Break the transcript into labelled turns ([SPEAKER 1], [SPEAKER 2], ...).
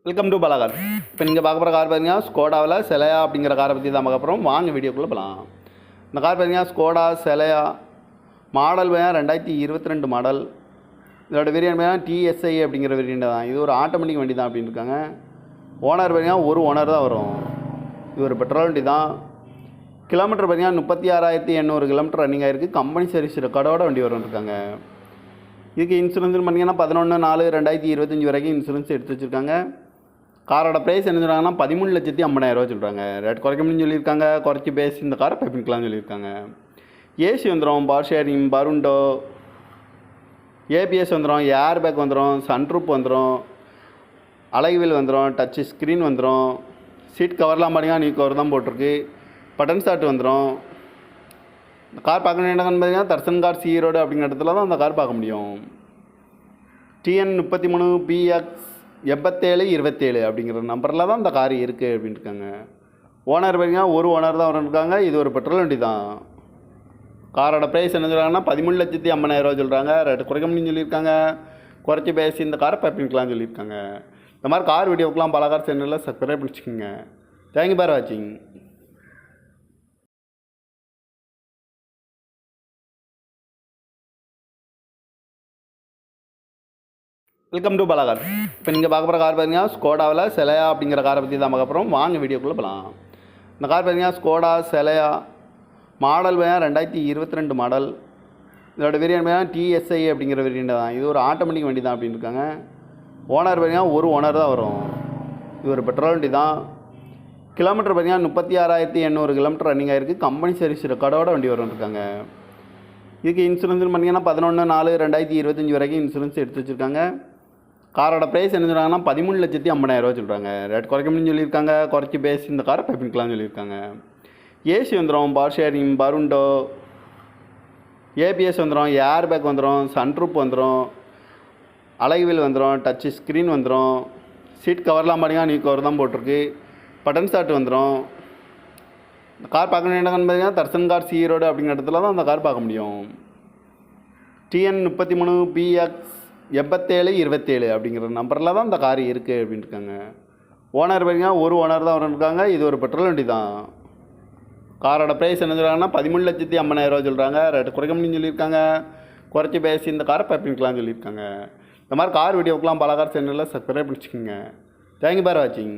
[SPEAKER 1] Welcome to பாலாகார். இப்போ நீங்கள் பார்க்க போகிற கார் பார்த்தீங்கன்னா ஸ்கோடாவில் செலையா அப்படிங்கிற காரை பற்றி தான் பார்க்க போகிறோம். வாங்க வீடியோக்குள்ளே போகலாம். இந்த கார் பார்த்தீங்கன்னா ஸ்கோடா செலையா மாடல் பார்த்தீங்கன்னா 2022 மாடல். இதோட வேரியன்ட் பார்த்தீங்கன்னா டிஎஸ்ஐ அப்படிங்கிற வேரியன்ட் தான். இது ஒரு ஆட்டோமேட்டிக் வண்டி தான் அப்படின்னு இருக்காங்க. ஓனர் பார்த்தீங்கன்னா ஒரு ஓனர் தான் வரும். இது ஒரு பெட்ரோல் வண்டி தான். கிலோமீட்டர் பார்த்தீங்கன்னா 36,800 கிலோமீட்டர் ரன்னிங் ஆகிருக்கு. கம்பெனி சர்வீஸ் ரெக்கார்டோட வண்டி வரும் இருக்காங்க. இதுக்கு இன்சூரன்ஸ் பார்த்தீங்கன்னா 11/4/2025 வரைக்கும் இன்சூரன்ஸ் எடுத்து வச்சுருக்காங்க. காரோட ப்ரைஸ் என்ன சொல்கிறாங்கன்னா 13,50,000 சொல்கிறாங்க. ரேட் குறைக்கணும்னு சொல்லியிருக்காங்க. குறைச்சி பேசி இந்த காரை பைப்பிங்கலாம்னு சொல்லியிருக்காங்க. ஏசி வந்துடும், பவர் ஷேரிங், பருண்டோ, ஏபிஎஸ் வந்துடும், ஏர் பேக் வந்துடும், சன்ரூப் வந்துடும், அலைவில் வந்துடும், டச் ஸ்க்ரீன் வந்துடும். சீட் கவர்லாம் பார்த்தீங்கன்னா நியூ கவர் தான் போட்டிருக்கு. பட்டன் ஸ்டார்ட் வந்துடும். இந்த கார் பார்க்கணும் என்னன்னு பார்த்தீங்கன்னா தர்சன் கார் சி ரோடு அப்படிங்கிற இடத்துல தான் அந்த கார் பார்க்க முடியும். TN 33 BX 8727 அப்படிங்கிற நம்பரில் தான் இந்த கார் இருக்குது அப்படின்ட்டு இருக்காங்க. ஓனர் பார்த்தீங்கன்னா ஒரு ஓனர் தான் இருக்காங்க. இது ஒரு பெட்ரோல் வண்டி தான். காரோட ப்ரைஸ் என்ன சொல்கிறாங்கன்னா 13,50,000 சொல்கிறாங்க. ரேட்டு குறைக்க முடியும்னு சொல்லியிருக்காங்க. குறைச்சி பேசி இந்த காரை பைப்பிங்கலாம்னு சொல்லியிருக்காங்க. இந்த மாதிரி கார் வீடியோக்கெலாம் பாலாகார் சேனலில் சப்ஸ்கிரைப் பண்ணிச்சுக்கோங்க. தேங்க்யூ ஃபார் வாட்சிங். Welcome to பாலாகார். இப்போ நீங்கள் பார்க்க போகிற கார் பார்த்தீங்கன்னா ஸ்கோடாவில் செலையா அப்படிங்கிற காரை பற்றி தான் பார்க்க போகிறோம். வாங்க வீடியோக்குள்ளே போகலாம். இந்த கார் பார்த்தீங்கன்னா ஸ்கோடா செலையா மாடல் பார்த்தீங்கன்னா 2022 மாடல். இதோட வேரியன்ட் பார்த்தீங்கன்னா டிஎஸ்ஐ அப்படிங்கிற வேரியன்ட் தான். இது ஒரு ஆட்டோமேட்டிக் வண்டி தான் அப்படின்னு இருக்காங்க. ஓனர் பார்த்தீங்கன்னா ஒரு ஓனர் தான் வரும். இது ஒரு பெட்ரோல் வண்டி தான். கிலோமீட்டர் பார்த்தீங்கன்னா 36,800 கிலோமீட்டர் ரன்னிங் ஆகிருக்கு. கம்பெனி சர்வீஸ் ரெக்கார்டோட வண்டி வரும் இருக்காங்க. இதுக்கு இன்சூரன்ஸ் பார்த்தீங்கன்னா 11/4/2025 வரைக்கும் இன்சூரன்ஸ் எடுத்து வச்சுருக்காங்க. காரோட ப்ரைஸ் என்ன சொல்கிறாங்கன்னா 13,50,000 சொல்கிறாங்க. ரேட் குறைக்கணும்னு சொல்லியிருக்காங்க. குறைச்சி பேசி இந்த காரை பைப்பிங்கலாம்னு சொல்லியிருக்காங்க. ஏசி வந்துடும், பவர் ஷேரிங், பருண்டோ, ஏபிஎஸ் வந்துடும், ஏர் பேக் வந்துடும், சன்ரூப் வந்துடும், அலைவில் வந்துடும், டச் ஸ்க்ரீன் வந்துடும். சீட் கவர்லாம் பார்த்தீங்கன்னா நியூ கவர் தான் போட்டிருக்கு. பட்டன் ஸ்டார்ட் வந்துடும். இந்த கார் பார்க்கணும் என்னன்னு பார்த்தீங்கன்னா தர்சன் கார் சி ரோடு அப்படிங்கிற இடத்துல தான் அந்த கார் பார்க்க முடியும். TN 33 BX 8727 அப்படிங்கிற நம்பரில் தான் இந்த கார் இருக்குது அப்படின்னு இருக்காங்க. ஓனர் பார்த்தீங்கன்னா ஒரு ஓனர் தான் இருக்காங்க. இது ஒரு பெட்ரோல் வண்டி தான். காரோட ப்ரைஸ் என்ன சொல்கிறாங்கன்னா 13,50,000 சொல்கிறாங்க. ரேட்டு குறைக்க முடியும்னு சொல்லியிருக்காங்க. குறைச்சி பேசி இந்த காரை பைப்பிங்கலாம்னு சொல்லியிருக்காங்க. இந்த மாதிரி கார் வீடியோக்கெலாம் பாலாகார் சேனலில் சப்ஸ்கிரைப் பண்ணிச்சுக்கோங்க. தேங்க்யூ ஃபார் வாட்சிங்.